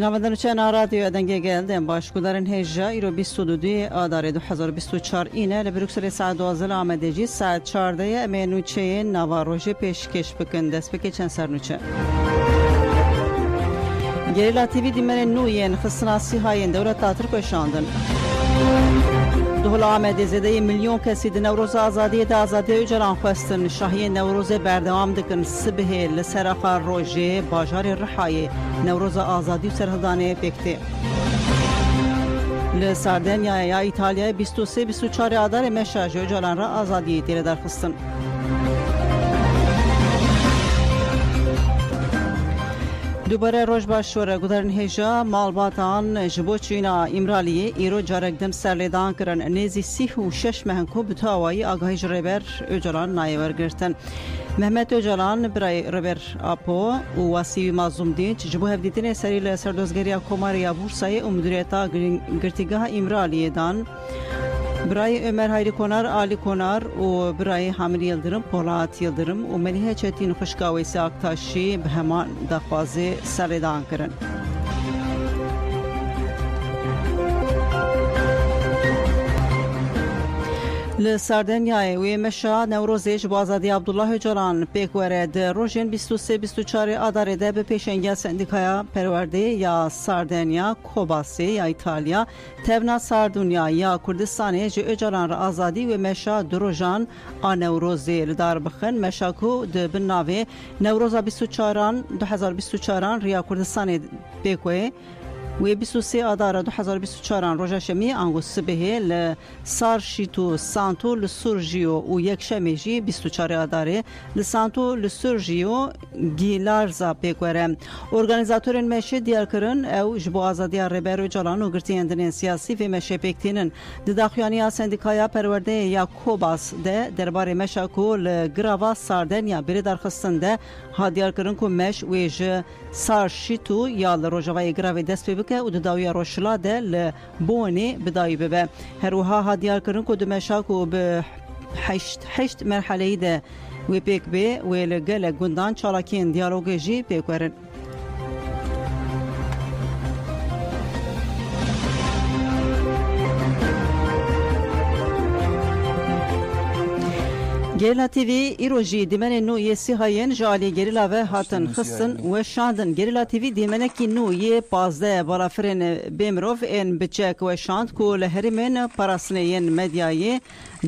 جنابندان چه رادیو دنگه گلدن باشکودارن هجا ایرو 22 آذر 2024 اینه لبروکسل ساعت 12 آمدگی ساعت 14 امنوچه نواروژه پیشکش بکن دست بکی چند سرنوچه گریلا تیوی دیمن نوین خصناسی های دولت تاتر کشاندن دولا آمده زده میلیون کسی د نوروز آزادی د آزادی جران خواستن شاهی نوروز بردوام دکن سبه لسرخا روژه باجار رحای نوروز آزادی و سرهدانه بکته لساردنیا یا ایتالیا 23-24 آذر مشاجو جلان را آزادی تیر درخستن دوباره روز باشور گذرن هجا مالباتان جبو چینا امرالیه ایرو جارگدن سرلیدان کرن نیزی 36 مهنکو بتاوایی آگاهی جربر اوجلان نایور گرتن محمد اوجلان برای ربر آپو و واسی مازوم دینچ جبو هفدیتین سری لسردوزگریا کوماریا بورسای و مدیریتا گرتیگاه امرالیه دان برای عمر هایری کنار آلی کنار و برای حامل یلدرم پولات یلدرم و ملیه چتین خوشگاوی ساکتاشی به همان دخوازه سردان کرن لساردنیای وی مشا نوروزش با آزادی عبدالله جلان پیکورد روژن 23-24 آذر ده به پیشنگی سندیکایا پرورده یا ساردنیا کوباسی یا ایتالیا تبنا ساردونیا یا کردستان جو جلان را آزادی و مشا دروژان آ نوروزی لدار بخن مشاکو ده بناوی نوروز 2024 ریا کردستان پیکوه و 23 آذر 2024 روز شمی انگوس به ل سارشیتو سانتو لسورجیو و یک شمیجی 24 آذر لسانتو لسورجیو گیلارزا پیکوره ارگانیزاتورن مشه دیار کرن او جبو آزادی ربرو جلان و گرتیندن سیاسی و مشه پکتینن دداخیانی سندیکایا پرورده یا کوباس ده درباره مشاکو لگراوا ساردنیا بری درخستن ده ها دیار کرن که مش ویج سارشیتو یا لروجوای گراوی دست که و داوی روشلا ده لبونی بدایی به هروها ها دیار کرن که دمشاق و به هشت مرحله ده و پیک به و لگل گندان چالاکین دیالوگ جی پیکورن گریلا تیوی ایروجی دیمن نو یسی هاین جالی گریلا و هاتن خستن و شاندن گریلا تیوی دیمن کی نو ی 15 بالافرین بیمروف ان بچک و شاند کو لهرمن پاراسنین مدیای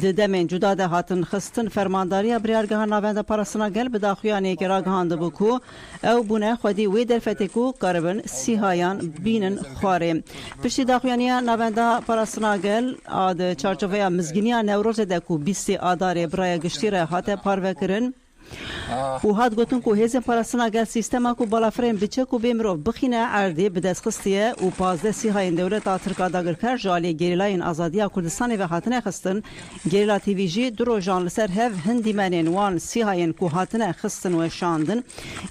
ددمن جدا ده هاتن خستن فرمانداری بریارگاه ناوند پاراسنا گل بداخیانی که راگهاند بکو او بونه خودی وی در فتکو قربن سی هایان بینن خواره پشتی داخیانی ناوند پاراسنا گل آد چارچوبه مزگینیا نوروز دکو 20 آذر برای گشتیره هات پارو کرن و هات گوتن کو هزن پاراسنا گل سیستما کو بالافرین بچه کو بیمرو بخینه عردی به دست خستیه و 15 سی های دولت ترکا داگر کر جالی گریلاین آزادیا کردستان و هاتنه خستن گریلا تیوی جی درو جان لسر هف هندی منین وان سی های کو هاتنه خستن و شاندن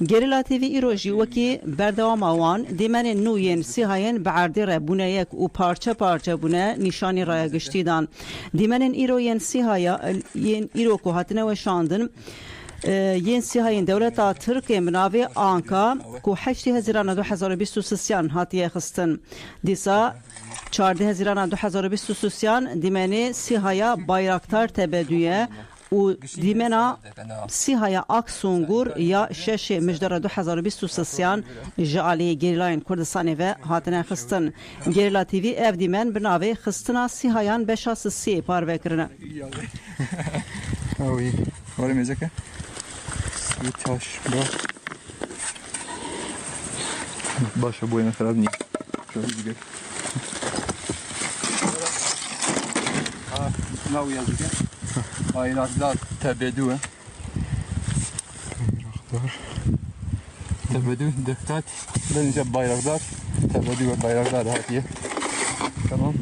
گریلا تیوی ایروجی وکی بردوام وان دیمن نوین سی های به عردی ربونه یک و پارچه پارچه بونه نشانی رای گشتیدان دیمن ایروین سی های ایرو کو هاتنه و شاندن ین سیاهین دولت ترکیه مناوی آنکا کو 8 هزاران 2023 هاتیه خستن دیسا 14 هزاران 2023 دیمنی سیاهیا بایراکتار تبدیه و دیمنا سیهای اکسونگور یا شش مجدر 2023 جعلی گریلاین کردستانی و هاتنه خستن گریلا تیوی اف دیمن بناوی خستنا سیهایان بشاس سی پارو کرنه اوی ولی میزکه تاش باشه بوی خراب نیست شو دیگه ناوی دیگه bayraklar tebedü tebedü dikkat bence bayraklar tebedü ve bayraklar hadiye tamam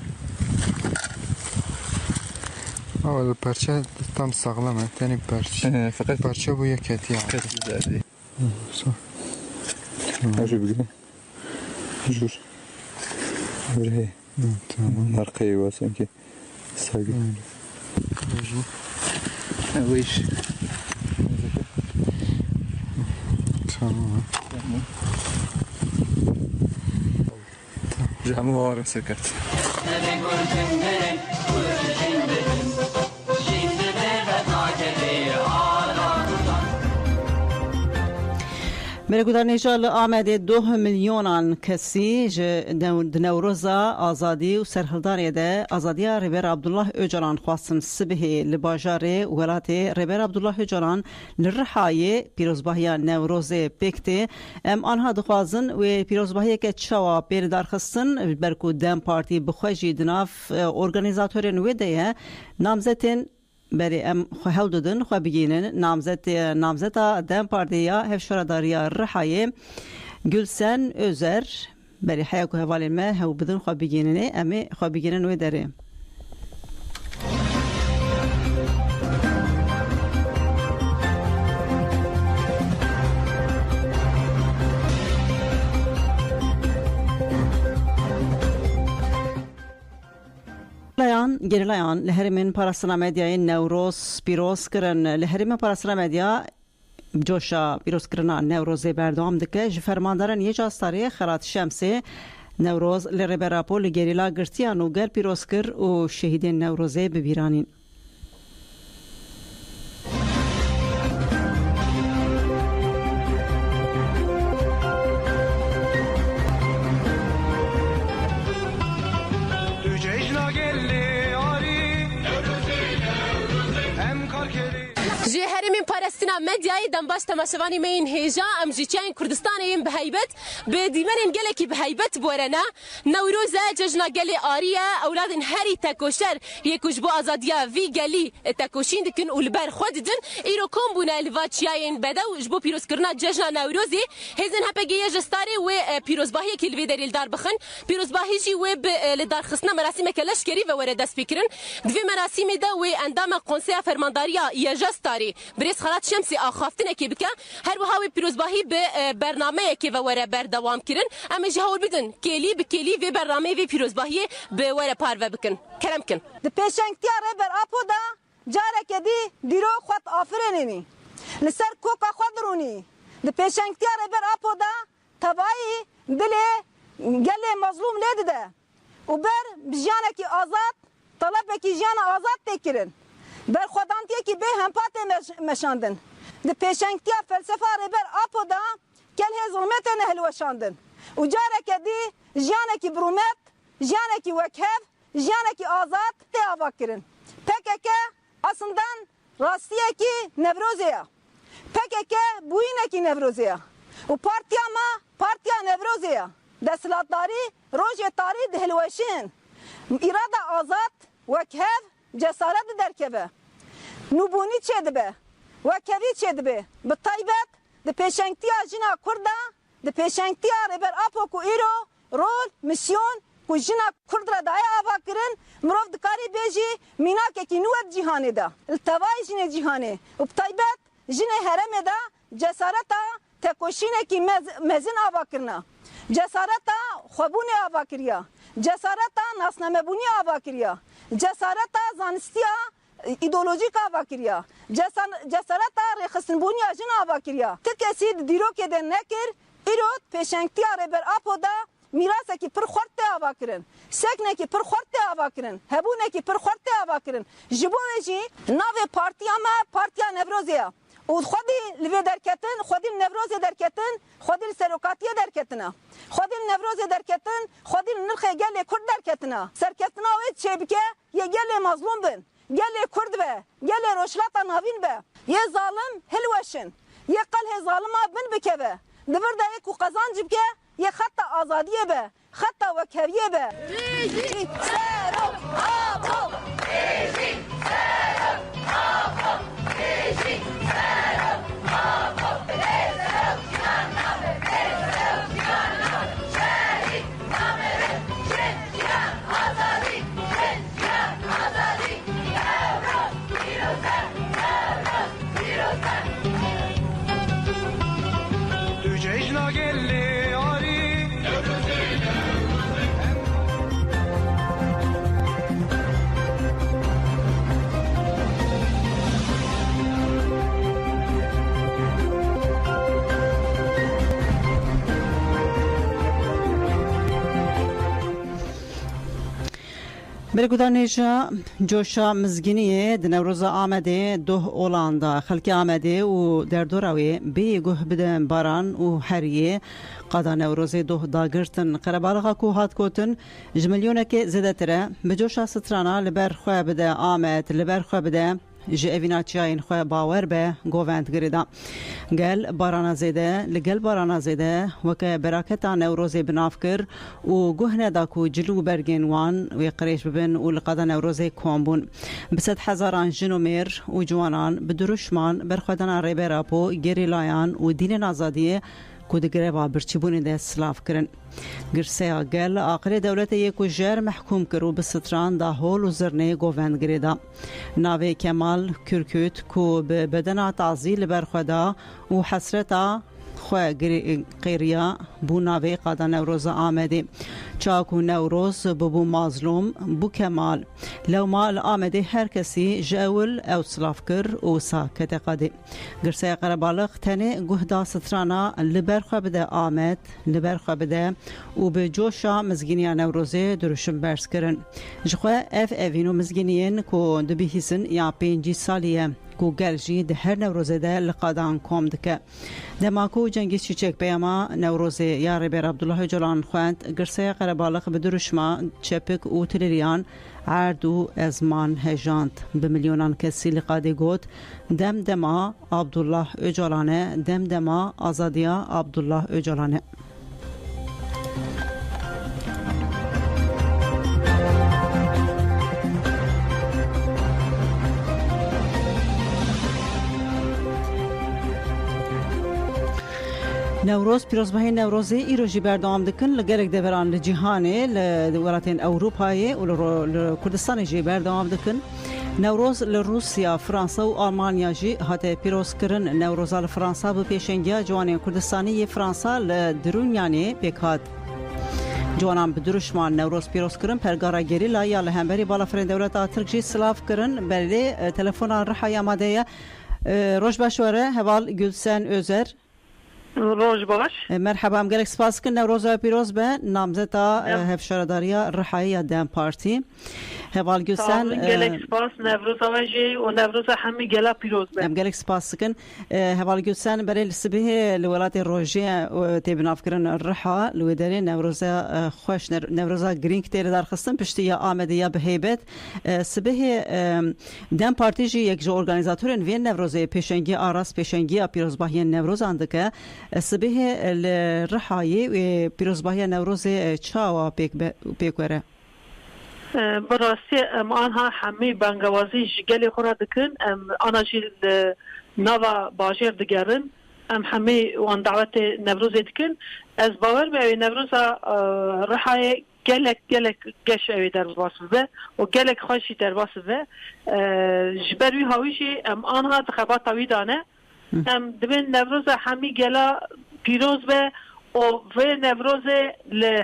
اول پرچه tam sağlam tane parça fakat parça bu yaketi yani güzeldi شو بقول شو هي تمام مرقي واسنكي ساقي ويش tamam جاموار سكت مرگودار نجال آمده 2 میلیون کسی نوروزا آزادی و سرهلداری ده آزادی ریبر عبدالله اوجلان خواستن سبه لباجار ولات ریبر عبدالله اوجلان لرحای پیروزباهی نوروز پکته آنها دخوازن و پیروزباهی که چوا پیردار خستن برکو دم پارتی بخوشی دناف ارگانیزاتور نویده نامزتین بری خواهل دادن خواه بگینن نامزتا دم پارتیا هفشورداریا رحای گلسن özر بری حیاکو حوالی ما هاو بدن خواه بگیننه امی خواه بگینن وی داره گریلایان لهرمن پاراسنا مدیای نوروز پیروز کرن لهرمن پاراسنا مدیا جوشا پیروز کرنا نوروز بردام دکه فرماندارن یه جاستاری خرات شمسه نوروز لربراپو لگریلا گرتیان و گر پیروز کر و شهیدین نوروزه ببیرانین پارستنا مدیای دنباش تماشاوانی مین هیجا ام جیچین کردستانیم بهیبت به دیمنین گلکی بهیبت بورنا نوروز جشن گل آریه اولادن هری تکوشر یکوش بو آزادیا وی گلی تکوشین دکن اولبر خوددن ایرو کم بونا لواچیاین بدو جبو پیروز کرنا جشن نوروزی هزن هپگی جستاری و پیروزباهی کی لوی دریل دار بخن پیروزباهی جی و لدار خصنا مراسم کلشکری و ورد دست فکرن دوی مراسم ده و اندام قنصه فرمانداریا یا جستاری بريس خلات شمسي آخافتن اكي بكا هر وهاوي پیروزباهی به برنامه اكي و وره بردوام کرن اما جهول بدن كيلي بكيلي في برنامه في پیروزباهی به وره پارو بکن کرم کن د پیشنگتیا ربر اپو دا جاره دی دیرو خود آفرینی لسر کوکا خود رونی د پیشنگتیا ربر اپو دا تبایی دلی گلی مظلوم لید ده و بر بجانه کی آزاد طلب کی جان آزاد تکرن بر خودانتی کی به هم پات مشاندن د پیشنگتیا فلسفه ربر اپو دا کل ظلمت نه هلوشاندن و جاره دی جانه کی برومت جانه کی وکهف جانه کی آزاد ته آوا کرن PKK aslında rastiyeki nevrozeya. PKK buyineki nevrozeya. O partiya nevrozeya. Deslatları roje tarihi dehilveşin. İrada azat vekhev cesaret derkebe. Nubuni çedbe. Vekhevi çedbe. Bi taybet de peşengtiya jina kurda de peşengtiya reber apoku iro rol misyon ku jina kurdra daya ava kirin مرov دکاری بیجی مینا که کی نوت جهانی دا التوای جن جهانی و بطیبت جن هرم دا جسارتا تکوشینه کی مزن آوا کرنا جسارتا خوبون آوا کریا جسارتا ناسنامه بونی آوا کریا جسارتا زانستیا ایدئولوژیک آوا کریا جسارتا رخصن بونی جن آوا کریا تکسی دیرو که دن نکر ایرود پیشنگتیا ربر آپو دا میراث کی پر خورت آواکرن سکنکی پر خورت آواکرن هبونکی پر خورت آواکرن جبوجی ناو پارتیا ما پارتیا نوروزیا و خودی لوی درکتن خودی نوروز درکتن خودی سروکاتی درکتنا خودی نوروز درکتن خودی نرخ گل کرد درکتنا سرکتنا و چبکه یه گل مظلوم بن گل کرد به گل روشلاتا ناوین به یه ظالم هلوشن یه قل ظالما بن بکه دبر ده کو قزانج بکه یه خط آزادیه به خط وکریه به رژیم سرک آقا رژیم سرک آقا رژیم سرک آقا رژیم شهید نامره شهید آزادی شهید آزادی نوروز پیروزه نوروز پیروزه تو جشن گلی برگودانیجا جوشا مزگینیه دنوروز آمده دو اولاندا خلک آمده و در دوراوی بیگوه بدن باران و هریه قادا نوروز دو داگرتن قربالغا کو هات کوتن جملیونه که زده تره بجوشا سترانا لبر خواه بده آمد لبر خواه بده جه اویناتیاین خواه باور به گووند گریدا گل بارانا زیده لگل بارانا زیده وکه براکتا نوروز بناف کر و گوهنه دا کو جلو برگین وان و قریش ببن و لقادا نوروز کومبون بسد هزاران جنومیر و جوانان بدروشمان برخودنا ریبراپو گریلایان و دین نازادیه کودگره با برچبونی ده سلاف کرن گرسیا گل آخر دولت یکو جر محکوم کرو بستران دا هول و زرنه گووند گریدا ناوی کمال کرکوت کو بدنا تعزیل برخودا و حسرتا خواه قیریا بو ناوی قادا نوروز آمده چاکو نوروز بو مظلوم بو کمال لو مال آمده هر کسی جاول او سلاف کر و ساکت قاده گرسه قربالغ تنه گهدا سترانا لبرخوا بده آمد لبرخوا بده و به جوشا مزگینیا نوروزه دروشم برس کرن جخواه اوینو مزگینین کو دبی حسن یا 5 سالیه گوگل جی ده هر نوروزه ده لقادان کوم دکه دماکو جنگی چیچک بیاما نوروزه یا ریبر عبدالله جلان خواند گرسه قربالغ بدروشما چپک و تلیریان عردو ازمان هجانت بمليونان كسي لقادي قوت دمدما عبدالله öcalane دمدما آزادیا عبدالله öcalane نوروز پیروزباهی نوروزی ایروژی بردام دکن لگرک دوران لجهانه لدولتین اروپایی و لکردستان جی بردام دکن نوروز لروسیا فرانسا و آلمانیا جی هاته پیروز کرن نوروز لفرانسا به پیشنگی جوانی کردستانی فرانسا لدرونیانی پیکاد جوانان بدروشمان نوروز پیروز کرن پرگارا گریلا یا لهمبری بالا فرین دولت ترک جی سلاف کرن بلی تلفونان رحای آماده روش بشوره هوال گلسن özер روز باش مرحبا مگلک سپاس کن نوروز پیروز به نامزتا هفشارداریا رحایی دم پارتی هوال گلسن مگلک سپاس نوروز آوازی و نوروز همی گلا پیروز به مگلک سپاس کن هوال گلسن برای سبه لولات روژه تبناف کرن الرحا لوداری نوروز خوش نوروز گرینگ تیر در خستن پشتی یا آمده یا بهیبت سبه دم پارتی جی یک جو ارگانیزاتورن وین نوروز پیشنگی آراس پیشنگی پیروز باهی نوروز اندکه سبه الرحایی و پیروزباهی نوروز چاوا پیکوره براستی آنها همه بانگوازی جگلی خورا دکن آنها جیل نوا باجر دگرن همه وان دعوت نوروز دکن از باور به نوروز رحای گلک گش اوی در واسه و گلک خوشی در واسه جبروی هاویشی آنها تخبات تاوی دانه دبن نوروز همی گلا پیروز به و نوروز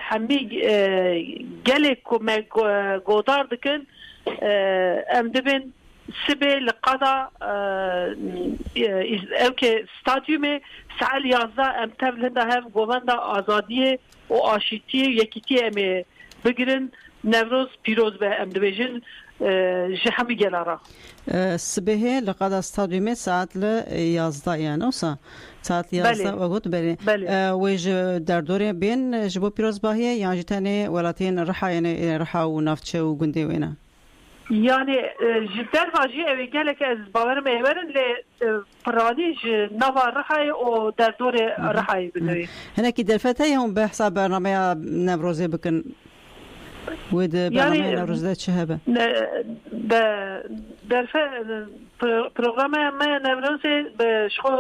همی گلی که گودار دکن دبن سبه لقدا او که ستادیوم سال 11 تبلنده هم گوونده آزادی و آشیتی یکیتی امی بگرن نوروز پیروز به ام دبیجن جهمی گلارا سبه لقد استادیمه ساعت ل 11 یعنی اوسا ساعت 11 وقت بله ویج در دوره بین جبو پیروز باهیه یعنی جتنه ولاتین رحا یعنی رحا و نفتچه و گنده وینا يعني جدار واجي اوي قالك از باور ميورن ل برانيج نوار رحاي او در دور رحاي بدوي هناك دلفتي هم بحساب برنامج نوروزي بكن ود برنامج نوروز ده شهبه در برنامج ما نوروزي بشخو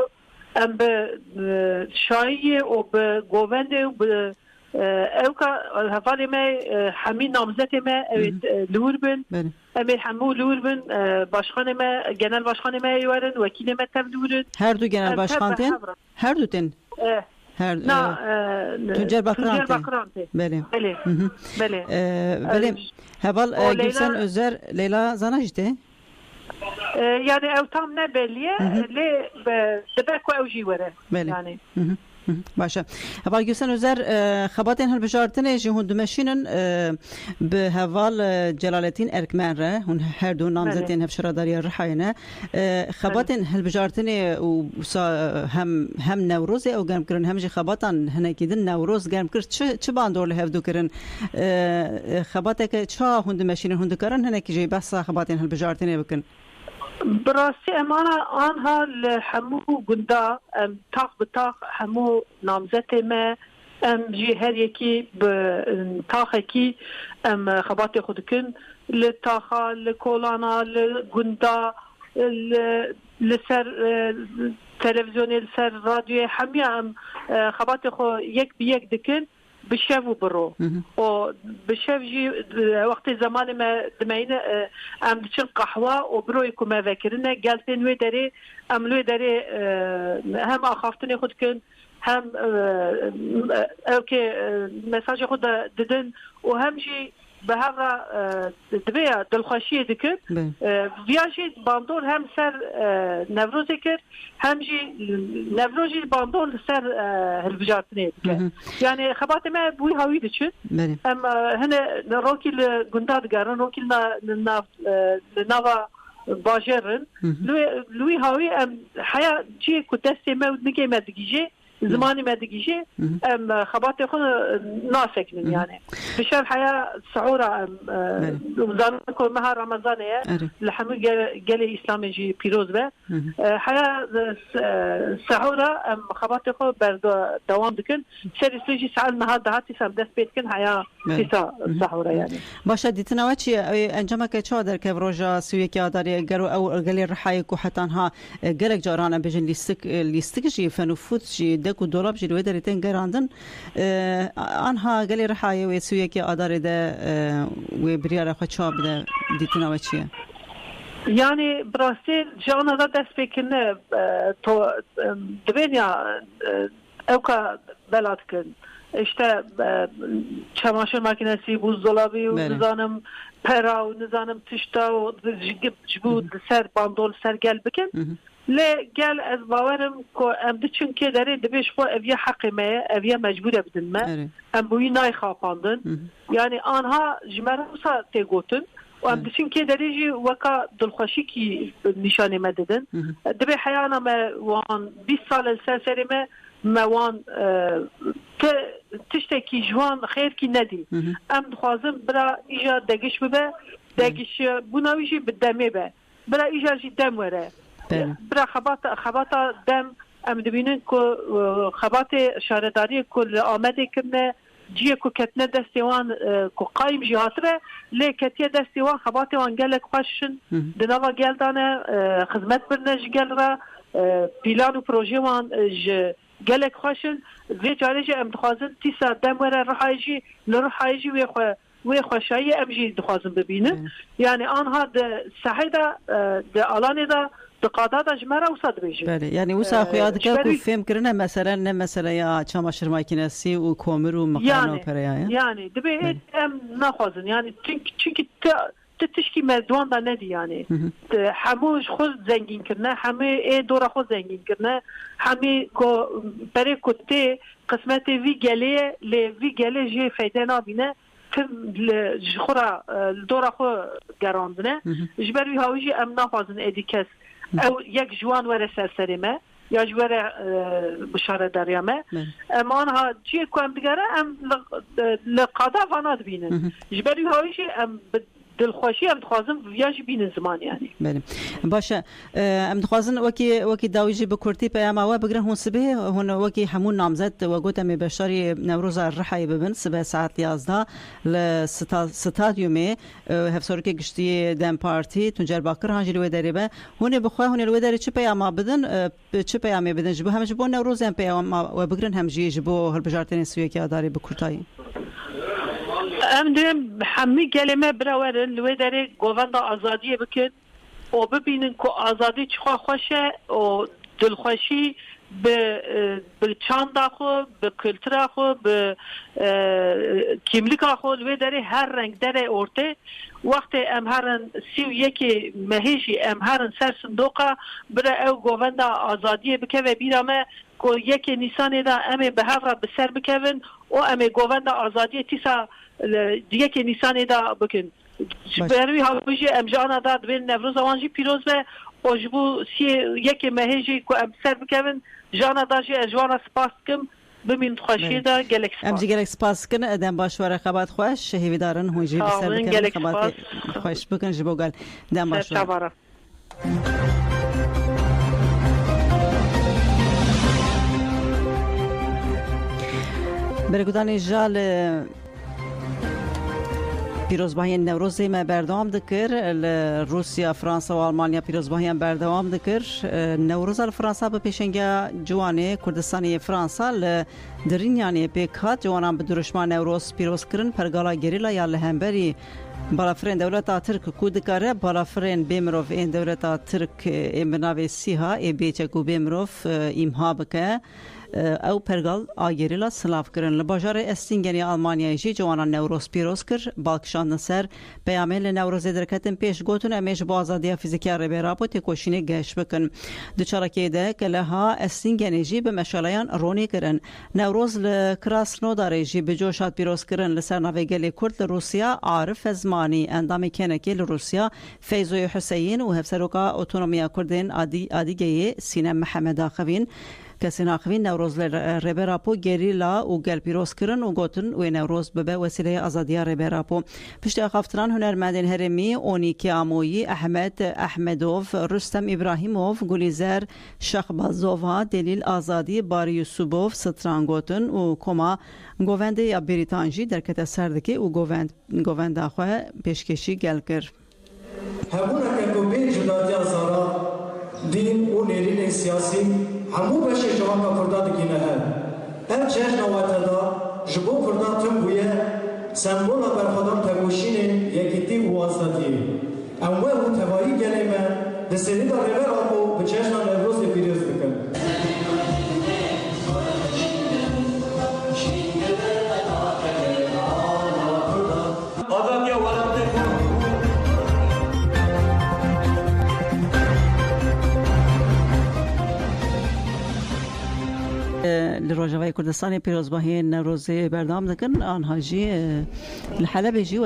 ام بشاي او بغوند او اوكا هفالي ما حمي نامزتي ما لوربن امي حمو لوربن باشخانه ما جنرال باشخانه ما يورن وكيل ما تم لورن هر دو جنرال باشخانتين هر دو تن هر تجار بقرانتين بله بله بله هبال جلسان أزر ليلى زناجته يعني او تام نبليه لي دبكو او جيوره يعني باشه هوا گوسن وزر خباتن هل بجارتن جهون دمشینن به هوال جلالتین ارکمن ره هون هر دو نامزدین هفشراداری رحاینه خباتن هل بجارتن و هم نوروز او گرم کرن هم جی خباتن هنکیدن نوروز گرم کرد چه باندور له هفدو کرن خباته که چه هون دمشینن هون دکارن هنکی جی بس خباتن هل بجارتن بکن براسي امانه انها حمو قندا طاق بطاق حمو نامزتي ما ام جي هر يكي بطاقكي ام خباتي خدكن للطاقه لكولانا لقندا لسر تلفزيوني لسر راديو حمي ام خباتي خو يك بيك دكن بشاف وبرو و بشاف جي وقت زمان ما دمينا ام تشن قهوه وبرو يكون ما ذاكرنا قالتين وي داري ام لو داري هم اخافتني خد كن هم اوكي مساج خد ددن وهم جي بهذا دبيا دلخوشيه دكر فياجي باندول هم سر نوروز كر هم جي نوروزي باندول سر هالبجارتني يعني خبات ما بوي هاوي دشن اما هنا روكي الجنداد قارن روكي لنافا باجرن لوي هاوي ام حياه جي كدسي ما ودنكي ما دقيجي زماني ما دقيجي ام خباتي خو ناسك من يعني بشار حياه سعوره وزانكم مها رمضانيه لحمو قال اسلامي جي بيروز به حياه سعوره ام خباتي خو دوام دكن سيري سيجي سال مها دهاتي سم دست بيتكن حياه فيسا سعوره يعني باشه دیتنا چی انجام که چه در که روزا سوی که داری گرو او گلی رحای کو حتانها گلک جارانه بجن لیستک جی فنفوت جی دکو دولاب جی روی دریتن گراندن آنها گلی رحای و سوی که آداری ده و بریار خو چاب ده دیتنا چیه يعني براسيل جانا دا دست بكن تو دنيا اوكا بلادكن işte çamaşır makinesi, buzdolabı, nizanım pera, nizanım tişta, bu ser bandol ser gel bikin. Le gel ez bavarım ko em diçin ki deri dibiş ko eviye hakime, eviye mecbur edinme. Em bu nay xapandın. Yani anha jmersa tegotun. وام دشين كي دريجي وكا دلخوشي كي نشاني مددن دبي حيانا ما وان 20 سال السلسلة ما وان تشتكي جوان خير كي ندي ام دخوازم برا ايجا دقش ببا دقش بناويجي بالدمي با برا ايجا جي دم ورا برا خباتا دم ام دبينن كو خباتي شارداري كل آمده كرنا جيه کو کتنه دستوان کو قایم جهاتره لکتیه دستوان خباتی وان گلک خوشن دنوا گلدانه خدمت برنج گل را پیلان و پروژه وان گلک خوشن وی جارجه ام دخوازن تیسا دم وره رحایجی لرحایجی وی خوشایی ام جی دخوازن ببینن یعنی آنها ده صحیده ده آلانه ده دقادات جمرة وصد بيجي. بله يعني وسا خياد كركو فهم كرنا مثلا يا چماشر ماكينسي وكومر ومقانو بريا يعني دبي ام ناخذن يعني çünkü تشكي مردوان دا ندي يعني حموش خود زنگين كرنا حمي دورا خود زنگين كرنا حمي كو بري كوتي قسمتي في جاليه لي في جاليه جي فايده نابينه جخورا الدورة خو گراندنه جبروی هاویجی ام نافازن ادیکس او یک جوان وره سرسریمه یا جوره بشاره دریامه اما آنها چیه که ام دیگره ام لقادا فاناد بینن جبروی هاویجی ام دلخوشی ام دخوازم ویاجی بین زمان یعنی بله باشه ام دخوازن وکی داویجی بکرتی پیام آوا بگرن هون سبه هون وکی همون نامزد و گوت امی بشاری نوروز الرحای ببن سبه ساعت 11 لستادیومه هفسور که گشتی دم پارتی تونجر باکر هنجی لوی داری به هون بخواه هون لوی داری چه پیام بدن چه پیامی بدن جبو همش بو نوروز ام پیام و بگرن همجی جبو هر بجارتنی سوی که داری بکرتایی ام دیم همی کلمه براورن لوی داری گووند آزادی بکن و ببینن که آزادی چخوا خوشه و دلخوشی به چاند خو به کلتر خو به کیملیک خو لوی داری هر رنگ داره ارته وقت ام هرن 31 مهیجی ام هرن سر صندوقه برای او گووند آزادی بکه و بیرامه که یک نیسان دا ام به هر به سر بکن و ام گووند آزادی تیسا یک نیسان دا بکن بروی هاویجی ام جانا داد بین نوروز آوانجی پیروز به اوجبو یک مهیجی که ام سر بکن جانا داجی اجوانا سپاس کم بمین خوشی دا گلک سپاس ام جی گلک سپاس کن ادم باش وره خبات خوش هیوی دارن هونجی بسر بکن خبات خوش بکن جبو گل دم باش وره برگودانی جال پیروزباهی نوروزی ما بردام دکر روسیا فرانسه و آلمانیا پیروزباهی بردام دکر نوروز فرانسه به پیشنگا جوانه کردستانی فرانسه درینیانی پیکات جوانان به درشمان نوروز پیروز کرن پرگالا گریلا یا لهمبری بالافرین دولت ترک کودکاره بالافرین بیمروف این دولت ترک امناوی سیها ای بیچکو بیمروف ایمها بکه او پرگال آگریلا سلاف کرن لباجار استینگنی آلمانیایی جی جوانان نوروز پیروز کر بالکشان نصر پیامل نوروز درکتن پیش گوتون امیش با آزادی فیزیکی ربیرا پو تکوشینه گشت بکن دوچارکی ده که لها استینگنی جی به مشالیان رونی کرن نوروز لکراسنو داره جی به جوشات پیروز کرن لسر نویگلی کرد لروسیا عارف ازمانی اندامی کنکی لروسیا فیزوی حسین و هفسروکا اوتونومیا کردین آدیگی سینم محمد آخوین کسی ناخوین نوروز ربراپو گریلا و گل پیروز کرن و گوتن و نوروز به وسیله آزادی ربراپو پشت خفتران هنرمندان هرمی اونیکی آمویی احمد احمدوف رستم ابراهیموف گلیزر شخبازوفا دلیل آزادی باری یوسوبوف ستران گوتن و کما گوونده یا بریتانجی درکت سردکی و گووند آخواه پیشکشی گل کر همون اکنگو بین جدادی آزارا دین و نیرین سیاسی همو بشه جوان کرداد گینه هر ام جشن وطدا جبو کرداد تم بویه سمبولا برخودان تگوشین یکیتی و آزادی اموه و توایی گلیمه دستیدی دا ریور آبو به جشن نوروز پیروز بکن لروجوای کردستان پیروزباهی نوروزی بردام دکن آنها جی لحلب جی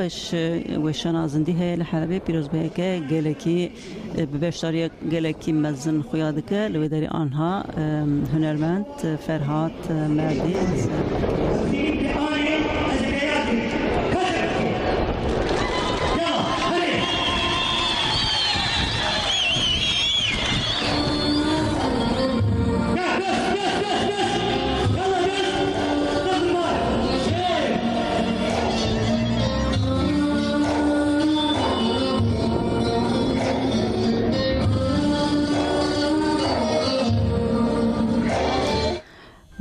وشنا زندیه لحلب پیروزباهی که گلکی ببشتاری گلکی مزن خویاد که لوداری آنها هنرمند فرهاد مردی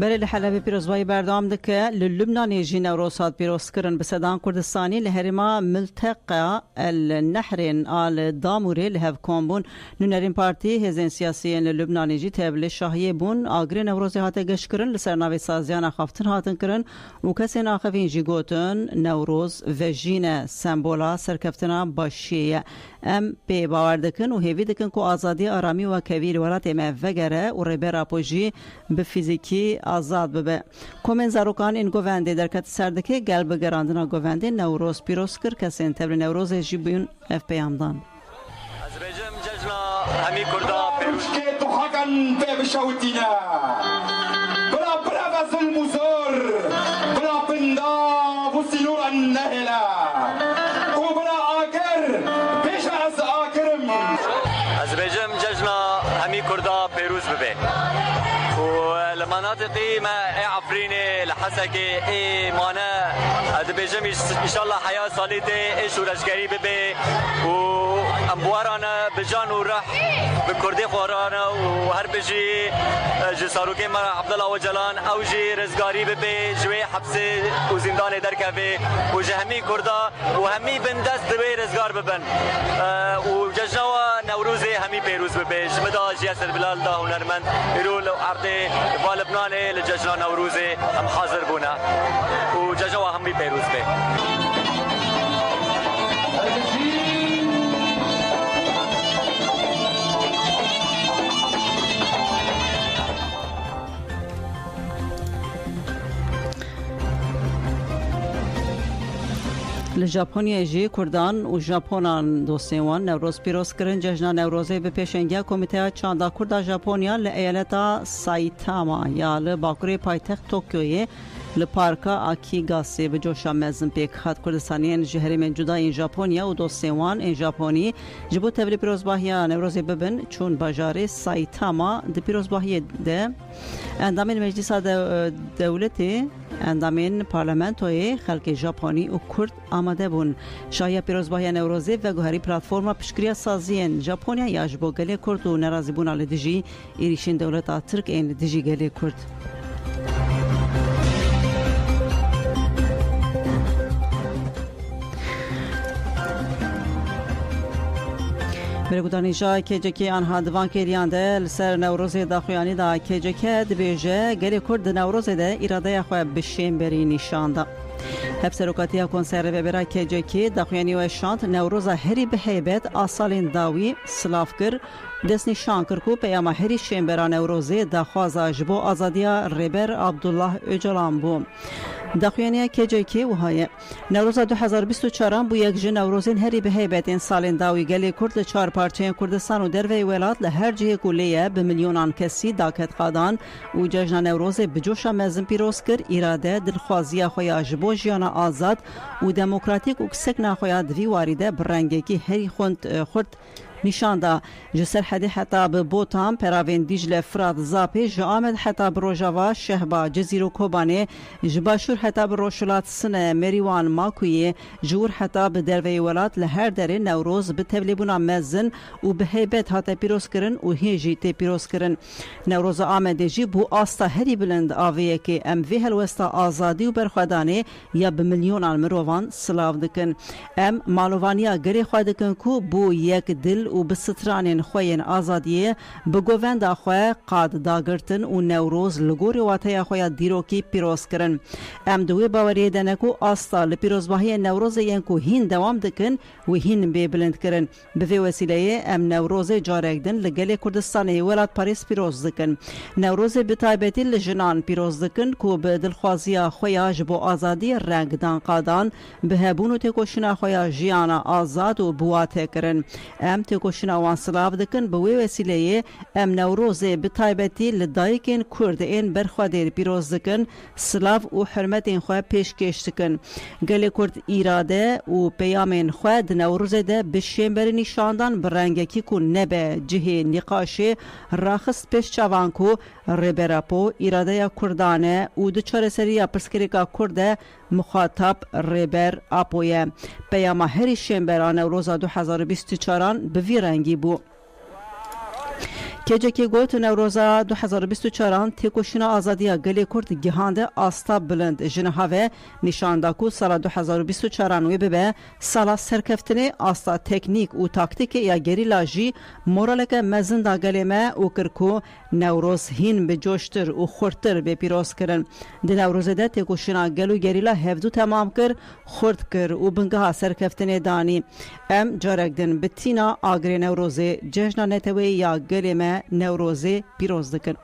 بله لحلب پیروزبایی بردام دکه للبنانی جی نوروسات پیروز کرن بسدان کردستانی لهرما ملتقى النحرين آل داموري لهف كومبون نونرين بارتي هزين سياسيين للبنانی جی تبل شاهیه بون آگری نوروزی هاته گش کرن لسرناوی سازیان خافتن هاتن کرن و کسی ناخفین جی گوتن نوروز و جین سمبولا سرکفتنا باشیه ام پی باور دکن و هیوی دکن که آزادی آرامی و کویر ولات ام وگره و ربرا پوجی به فیزیکی آزاد ببه کومن زاروکان این گوونده در کت سردکه گل بگراندنا گوونده نوروز پیروز کر کسین تبر نوروز جیبون اف پیامدان از بجم ججنا همی کردا پیروز که تو حقن به بشوتینا بلا بلا ظلم و زور بلا پندا و سینور النهلا و بلا آگر بیش از آگرم از بجم ججنا همی کردا پیروز ببه والمناطق ما عفريني لحسك مانا هذا بيجم ان شاء الله حياه صالته ايش ورشقري ببي وامبوارانا بجان وراح بكردي خورانا وهر بيجي جساروكي مر عبد الله وجلان او جي رزقاري ببي جوي حبس وزندان دركبي وجهمي كردا وهمي بندست بي رزقار ببن وججوا نوروزي همي بيروز ببي جمدا جياسر بلال دا هنرمند يرول عرضي لبنان لججنا نوروزي هم حاضر بونا وججوا همي بيروز بي لژاپنیا جی کردان و ژاپنان دوستیوان نوروز پیروز کردن جشن نوروزی به پیشنگی کمیته چاندا کرد ژاپنیا لایالت سایتاما یا لباکوری پایتخت توکیوی لپارکا آکیگاسی به جوشا مزن پیک خط کردستانیان جهری من جدای ژاپنیا و دوستیوان این ژاپنی جبو تبلی پیروزباهی نوروزی ببن چون بازار سایتاما د پیروزباهی ده اندامین مجلس دولتی اندامین پارلمانتوی خلک ژاپنی و کرد آماده بون شایع پیروزباهی نوروزی و گوهری پلتفرم پشکریا سازیان ژاپنیا یاش بو گلی کرد و ناراضی بون ال دیجی ایریشین دولت ترک این دیجی گلی کرد برگودانی جا که آنها دوان کریانده لسر نوروز داخویانی دا که دبیجه گلی کرد نوروز ده اراده خواه بشین بری نشانده هف سروکاتی کنسر ببرا که داخویانی و شانت نوروز هری به هیبت آسالین داوی سلاف کر دست نشان کر کو پیام هری شنبرا نوروزی داخوازا جبو آزادیا ریبر عبدالله اجلان بو داخویانی که و های نوروز 2024 بو یک جن نوروزین هری به هیبت سالین داوی گلی کرد چهار پارچه کردستان و دروی ولات لهر جهه کلیه به میلیونان کسی داکت قادان و جشن نوروز بجوشا مزن پیروز کر اراده دلخوازی خویا جبو جیانا آزاد و دموکراتیک و کسک نخویا دوی واریده برنگی هری خورد نشانده جسر حدی حتی به بوتام پراوین دیجل فراد زاپی جامد حتی بروجاوا شهبا جزیرو کوبانه جباشور حتی بروشلات سنه مریوان ماکویه جور حتی به دروی ولات لهر در نوروز به تبلیبونا مزن و به هیبت حتی پیروز کرن و هیجی تی پیروز کرن نوروز آمده جی بو آستا هری بلند آویه که ام وی هلوستا آزادی و برخوادانه یا به میلیونان مروان سلاو دکن ام مالوانیا گری خوادکن کو بو یک دل و بسترانین خوین آزادیه بگووند خواه قاد داگرتن و نوروز لگوری واتای خواه دیروکی پیروز کرن ام دوی باوری دنکو آستا لپیروزباهی نوروز ینکو هین دوام دکن و هین بی بلند کرن به وسیله ام نوروز جارک دن لگل کردستانی ولات پاریس پیروز دکن نوروز بتایبتی لجنان پیروز دکن کو به دلخوازی خواه جبو آزادی رنگ دان قادان به هبونو تکوشنا خواه جیانا آزاد و بواته کرن ام تکوشنا سلاف دکن به وسیله ام نوروز بتایبتی لدایکن کرد این برخوادر پیروز دکن سلاف و حرمت این خواه پیشکش دکن گل کرد ایراده و پیامین خواه نوروز ده بشیمبر نشاندان برنگکی کو نبه جهه نقاشه راخست پیش چوان کو ریبراپو ایراده کردانه و دو چار سری پرسکریکا کرده مخاطب ریبر اپویه پیام هری شیمبران نوروز 2024 به وی رنگی بو که گوت نوروز 2024 تکوشنا آزادی گلی کرد گهانده آستا بلند جنهاوه نشانده کو سال 2024 و به سال سرکفتنه آستا تکنیک و تاکتیک یا گریلا جی مورالک مزن دا گلیمه و کرکو نوروز هین به جوشتر و خورتر به پیروز کرن ده نوروز ده تکوشنا گلو گریلا هفدو تمام کر خورد کر و بنگاه سرکفتنه دانی ام جارکدن بتینا آگری نوروز جشن نتوی یا گلیمه نوروزی پیروز دکن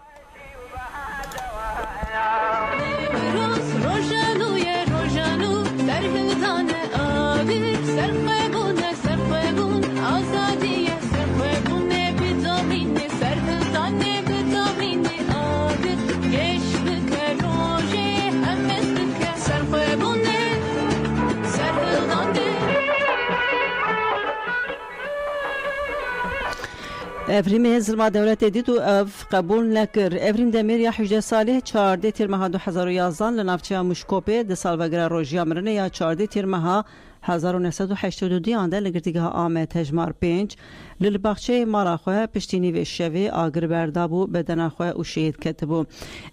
افریم زلما دولت دید و اف قبول نکر. افریم دمیر یا 18 ساله 14 تیر ماه 2011 لنافچه مشکوپه ده سالوگر روژیا مرنه یا 14 تیر ماه 1982 آنده لگرتیگه آمد هجمار 5 للباخچه ماراخوه پشتینی و شوی آگر بردابو بدناخوه و شهید کتبو.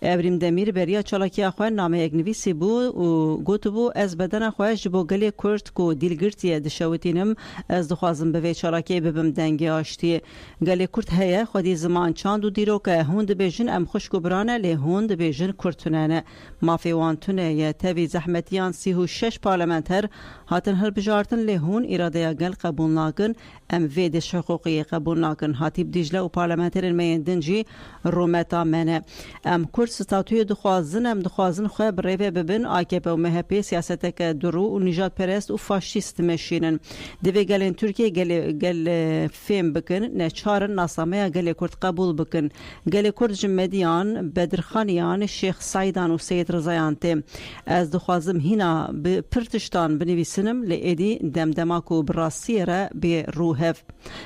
ابریم دمیر بریا چالاکی خواه نامه اگنویسی بو و گوتو بو از بدناخوه جبو گلی کرد کو دیلگرتیه دشوتینم از دخوازم به چالاکی ببم دنگی آشتی. گلی کرد هیا خودی زمان چاند و دیرو که هوند بیجن ام خوشکو برانه لی هوند بیجن کردتونانه. مافی وانتونه یا تاوی زحمتیان 36 پارلمانتر هاتن هر بجارتن لی هون اراده گل قبول ناکن ام ویدش حقوقی قبول ناکن. هاتیب دیجله و پارلمانترین میندنجی رومتا منه. ام کرد ستاتوی دخوازن ام دخوازن خواه بریوه ببن AKP و MHP سیاستک درو و نجات پرست و فاشیست مشینن. دوی گلین ترکیه گل فیم بکن نچارن ناسامه گل کرد قبول بکن. گل کرد جمدیان بدرخانیان شیخ سایدان و سید رضایان تیم. از دخوازم هینا پرتشتان بنویسنم لیدی دمدماکو براسی را به روحف.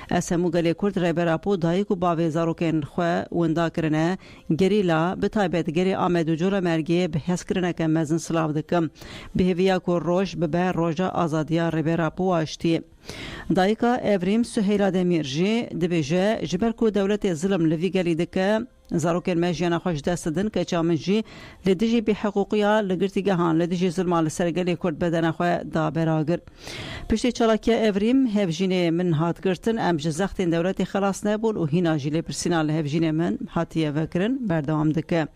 از همو گلی کرد ریبراپو دایکو باوی زاروکن خواه وندا کرنه گریلا به تایبت گری آمد و جور مرگی به حس کرنه که مزن سلاو دکم. به هویا کو روش به روژا آزادیا ریبراپو آشتی. دایکا افریم سهیلا دمیرجی دبیجه جبر کو دولت ظلم لوی گلی دکه زاروکن مجیانا خوش دست دن که چامنجی لدیجی بی حقوقیا لگرتی گهان لدیجی ظلم لسرگلی کرد بدن خواه دا براگر. پشتی چالاکی افریم هفجین من هات گرتن ام جزاختین دولتی خلاص نبول و هینا جیلی پرسینال هفجین من هاتیه وکرن بردوام دکه.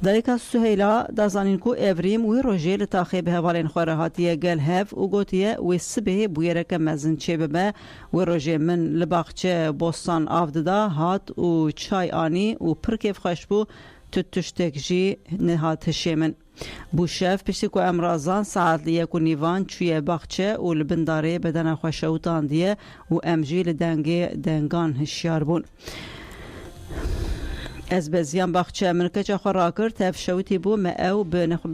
دایکا سهیلا دازانین کو افریم وی روژه لتاخی به حوالین خواه هاتیه گل هف و گوتیه وی سبه بویرک مزن چه ببه و روژه من لباخچه بوستان آفددا هات و چای آنی و پرکیف خوش بو تشتک جی نهات شیمن. بو شف پشتی کو امرازان ساعت لیه کو نیوان چویه باخچه و لبنداره بدن خوشوتان دیه و امجی لدنگی دنگان هشیار بون. از بزیان باخچه منکچه خورا کرد تف شوتی بو ما او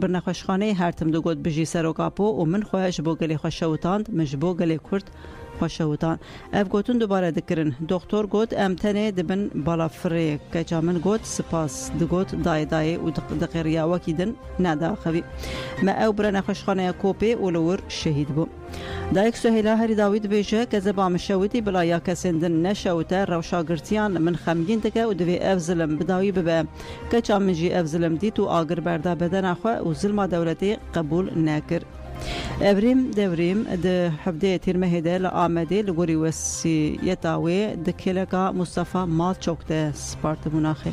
برنخوشخانه هرتم دو گود بجی سروکاپو و من خوش بو گلی خوشوتاند مجبو گلی کرد خوشوتان. اف گوتون دوباره دکرن. دکتر گوت امتنه دبن بالا فری که من گوت سپاس دگوت دای و دقیقیا وکیدن ندا خوی. ما او برن خوشخانه کوپی اولور شهید بو. دایک سهیلا هری داوید بیشه که زبام شویتی بلا یا کسندن نشوته روشاگرتیان من خمگین دکه و دوی اف ظلم بداوی ببه که من جی اف ظلم دیت و آگر بردا بدن اخوه و ظلم دولتی قبول نکر. افریم دوریم ده حفده تیرمهده لآمده لگوری وسیعتاوی دکیلکا مصطفى مال چوکته سپارت مناخه.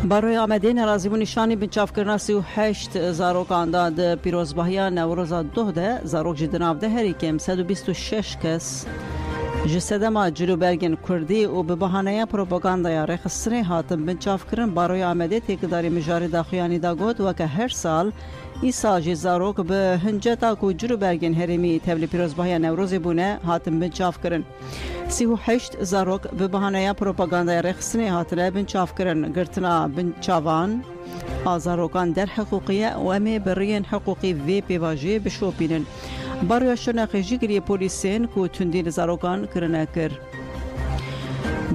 برای آمده نرازی و نشانی بنچاف کرنا 38 زاروکان داد پیروزباهی نوروزا 2 زاروک جدناف ده هری کم 126 کس جسدما جلوبرگن کردی و به بهانه پروپاگاندای رخصنی هاتم بنچاف کرن برای آمده تکداری مجاری داخویانی دا گود و که هر سال ای سال زاروک به هنجتا کو جلوبرگن هرمی تبلی پیروزباهی نوروزی بونه هاتم بنچاف کرن. 38 زاروک به بهانه پروپاگاندای رخصنی هاتله بنچاف کرن گرتنا بنچاوان آزاروکان در حقوقیه و امی برین حقوقی وی پیواجی بشوپینن. برای شناختی گری پلیسین کو تندین زاروکان کرنه کر.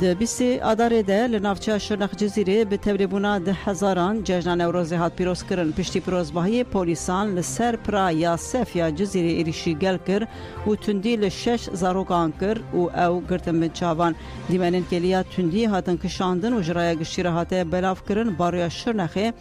ده بیستی آداره ده لنافچه شناخت جزیره به تبلیبونا 10,000 جشن نوروزی هات پیروز کرن. پشتی پیروزباهی پلیسان لسر پرا یا سف یا جزیره ایریشی گل کر و تندی لشش زاروکان کر و او گرتن من چاوان. دیمانین کلیا تندی هاتن کشاندن و جرای گشتیره هاته بلاف کرن. برای شناختی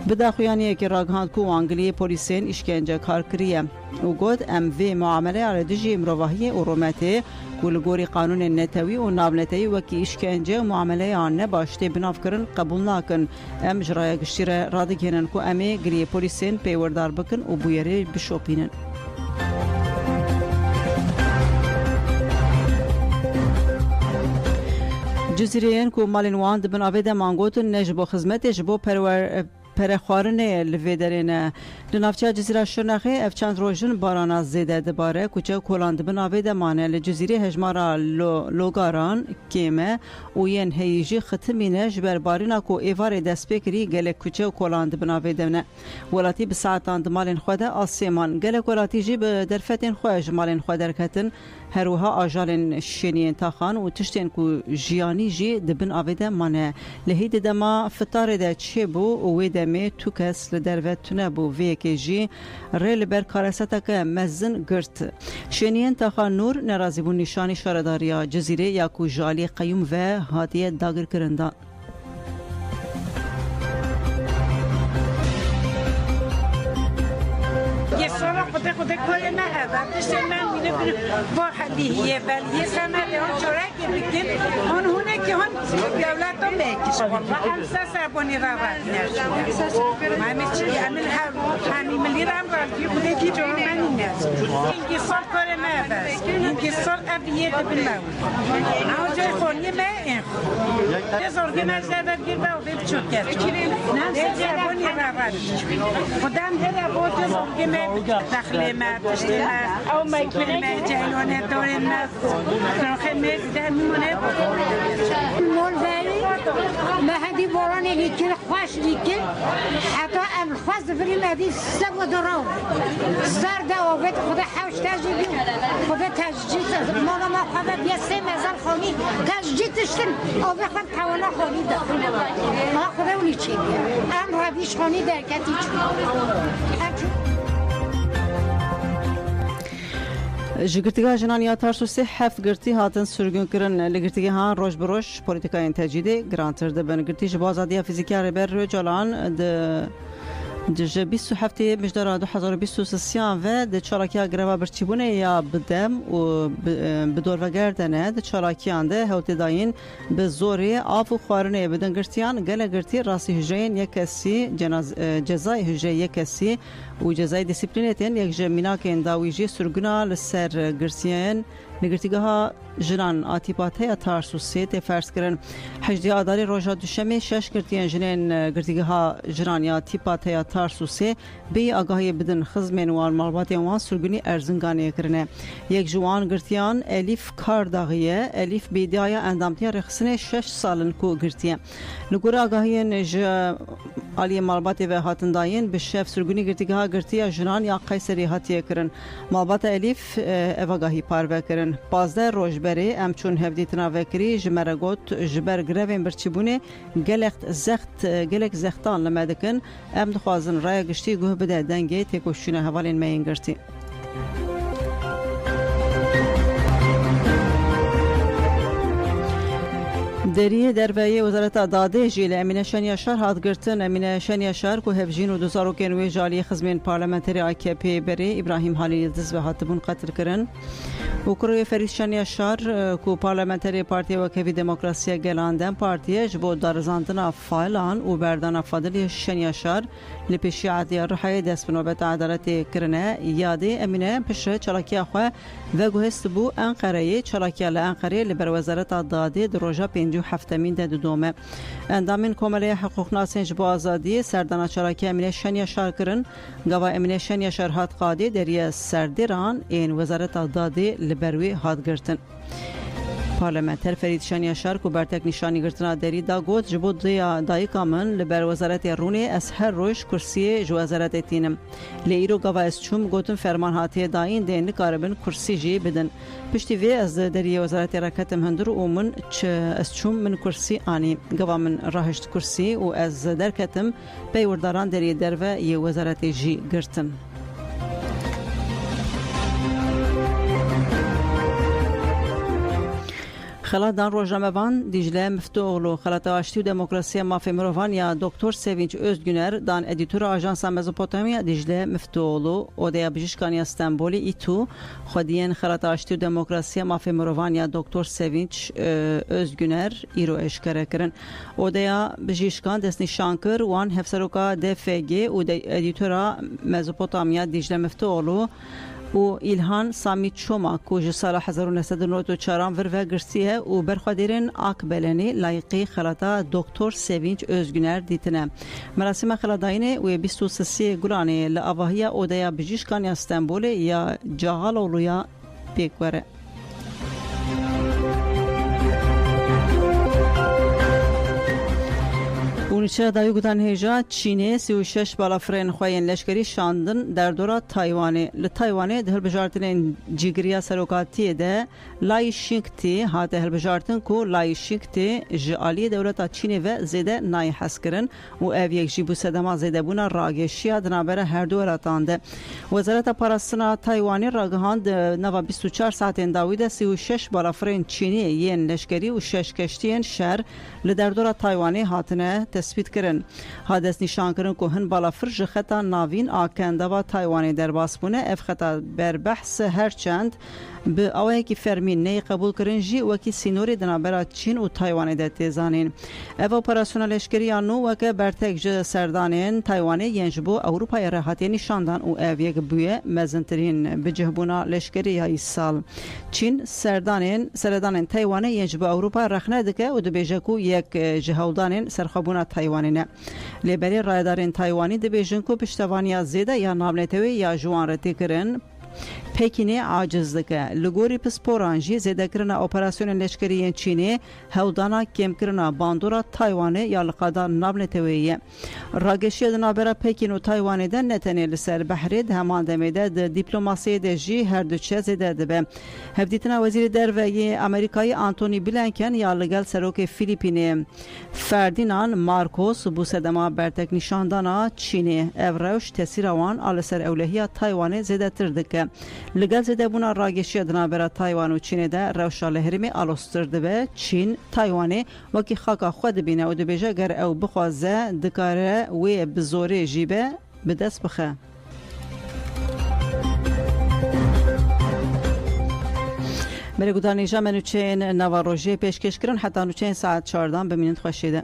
بداخویانی که راگهاند کو انگلی پلیسین اشکنجه کار کریه. و گود ام وی معامله على دجی امروهی و رومته گلگوری قانون نتوی و نابنتوی وکی اشکنجه و معامله آن نباشته بناف کرن قبول ناکن. ام جرای گشتیره رادگینن کو امی گری پلیسین پیوردار بکن و بویری بشوپینن. جزیرین کو مالین وان دبن آبیده مانگوتن نجبو خدمت جبو پرخوارنه لویدرینه لنافچه جزیره شرنخی اف چند روزن باران زیده دباره کوچه کلان دبن آبیده مانه لجزیره هجمارا لوگاران کیمه و ین هیجی ختمینه جبر بارینا کو ایوار دستپیکری گله کوچه کلان دبن آبیده نه ولاتی به ساعتان دمالین خوده آسیمان گله ولاتی جی به درفتین خواه جمالین خواه درکتن هروها آجالن شینین تاخان و تشتین کو جیانی جی دبن آویده مانه لهید دما فتاره ده چه بو و ویدمی تو کس لدروت تونه بو ویکی جی ریل بر کارسته که مزن گرت شینین تاخان نور نرازی بو نشانی شارداریا جزیره یا کو جالی قیوم و هاتیه داگر کرندان خدا کار نه وقتش من میره با حدیه ولی سمه اون چورک بگیم اون هونه که اون دولت رو میکشه و امسا سربانی روات نشد همه چی همه ملی رم رفتی خدا کی جور من نیست اینکه سال کار نه بس اینکه سال ابیه ببین اون جای خونی من این خود زورگی مجزه بگیر با بب چوب کرد نه سربانی روات خدا هم هر بود زورگی من داخل ما تشتي او ما يكون ما جايونه دور ما تروح ما ده مونه مول بالي ما هدي بوران اللي كل خوش ليك حتى ام خواص في المدي سبو درو صار ده وبيت خدا حوش تجي خدا تجديد ما خدا بيسه مزال خوني تجديد تشتن او بخواد حوالا خوني ده ما خدا ولي چي ام ربيش خوني دركتي جگرتیگاه جنانی آتارسو سه هفت گرتی هاتن سرگون کرن لگرتیگاه ها روش بروش پولیتیکای انتاجیده گرانتر دبن گرتی جبازادی فیزیکی ربر رو جلان د 27 مجدار 2023 و د چالاکیا گروا برچیبونه یا بدم و بدور وگردنه د چالاکیان ده هوت داین به زوری آف و خوارنه بدن گرتیان گله گرتی راسی هجرین یک کسی جزای هجری یک کسی و جزای دیسیپلینتین یک جمیناکین داویجی سرگنا لسر گرتیان نگرتیگاه جنان آتیپاته تارسو سیت فرض کرن حجدی آداری روژا دوشمی شش گرتیان جنین گرتیگاه جنان یا تیپاته تارسو سی بی آگاهی بدن خزمین وان مالباتی وان سرگونی ارزنگانی کرنه یک جوان گرتیان الیف کار داغیه الیف بیدایا اندامتیا رخصنه 6 سالن کو گرتیه لگور آگاهی نج علی مالباتی و هاتن داین به شف سرگونی گرتیگاه گرتیا جنان یا قیصری هاتیه کرن مالبات الیف اواگاهی پارو کرن 15 روز بری ام چون هفدی تناوکری جمرگوت جبر گروین برچیبونه گلک زختان لمدکن ام دخوازن رای گشتی گوه بده دنگی تکوشونه حوالین مین گرتی دریه درویه وزارت داده جیل امینه شنیاشار هات گرتن امینه شنیاشار کو هفجین و 2009 جالی خزمین پارلمانتری AKP بری ابراهیم حلیلی دز به هاتبون قتل کرن و کروی فرید شنیاشار کو پارلمانتری پارتی وکوی دموکراسی گلاندن پارتیه جبو دارزاندنا فایلان و بردان فاضلی شنیاشار لپیشی عادی رحای دست بنوبت عدالت کرنه یادی امینه پشه چلاکی خواه و گوهست بو انقره چلاکی لانقره لبر وزارت داده دروجا 57 ده دومه اندامین کمالی حقوق ناسین جبو آزادی سردانا چلاکی امینه شنیاشار کرن گوا امینه شنیاشار هات قادی دریه سردیران این وزارت داده لبروی هات گرتن پارلمانتر فرید شنیاشار کو برتک نشانی گرتنا دری دا گوت جبو دای کامن لبر وزارت رونی از هر روش کرسی جو وزارت تینم لیرو گوا از چوم گوتن فرمان هاتی داین دین کاربن کرسی جی بدن پشتی وی از دری وزارت رکتم هندر و من از چوم من کرسی آنی گوا من راهشت کرسی و از درکتم پیورداران دری درو ی وزارت جی گرتن خلات دان روزنامه‌وان دیجله مفتوغلو خلات آشتی و دموکراسی مافی مروان یا دکتر سوینچ özgüner دان ادیتور آژانس مزوپوتامیا دیجله مفتوغلو اودیا بجشکانی استانبولی ایتو خودین خلات آشتی و دموکراسی مافی مروان یا دکتر سوینچ özgüner ایرو اشکره کرن اودیا بجشکان دست نشانکر وان هفسروکا DFG و ادیتورا مزوپوتامیا دیجله مفتوغلو و ایلهان سامی چوما کو ji sala 1994 vir ve girtiye û berxwedêrên Akbelenê layıqî xelata Doktor Sevinç Özgüner dîtine. Merasîma xelatayînê wê 23 Gulanê li avahiya Odeya Bijîşkan ya Stenbolê ya Cağaloğlu'ya pêk were. اونچه دایو گوتن هیجا چینه 36 بالافرین خوین لشکری شاندن در دورا تایوانه لتایوانه ده هلبجارتن جیگریا سروکاتی ده لای شینکتی هات هلبجارتن کو لای شینکتی جالی دولت چینه و زده نای حسکرن و او یک جیبو سدما زده بونا راگشیا دنابره هر دو راتانده وزارت پاراستنا تایوانی راگهاند نوا 24 ساعتین داویده 36 بالافرین چینی ین لشکری و 6 کشتین شهر لدر دورا تایوانی هاتنه تثبیت کردن. حادث نشان کردن که هن بالافر جختا ناوین آکنده و تایوانی در باسپونه اف خطا بر بحث هر چند به اوه کی فرمین نی قبول کردن جی و کی سینوری دنابرا چین و تایوانی ده تیزانین. اف اپراسیون لشکری آنو و که برتک سردانین تایوانی ینجبو اروپای راحتی نشاندن و او یک بویه مزنترین بجهبونا لشکری های سال. چین سردانین تایوانی ینجبو اروپا رخنه دکه و دبیجکو یک جهودانین سرخابونا تایوانی نه. لیبری رایدارین تایوانی دبیجنکو پشتوانی زیده یا نابنتوی یا جوان رتی کرن پکینی عاجز دکه لگوری پسپورانجی زیده کرنا اپراسیون لشکری چینی هودانا کم کرنا باندورا تایوانی یا لقادا نابنتویه راگشی دنابرا پکین و تایوانی ده نتنی لسر بحرید همان دمیده ده دیپلوماسی ده جی هر دوچه زیده دبه هفدیتنا وزیر دروی امریکایی آنتونی بلینکن یا لگل سروک فیلیپینی فردینان مارکوس بو سدما برتک نشاندانا چینی اوروش تسیروان آلسر اولهی تایوانی زیده تردکه لگل زده بونا راگشی دنابرا تایوان و چین ده روشا لحرمی آلوسترده به چین تایوانی وکی خاکا خود بینه و دبیجه گر او بخوازه دکاره و بزوری جیبه بدست بخه. بله گودانیجا منو چین نواروژی پیشکش کرن حتی نو چین ساعت 14 بمینید خوشیده.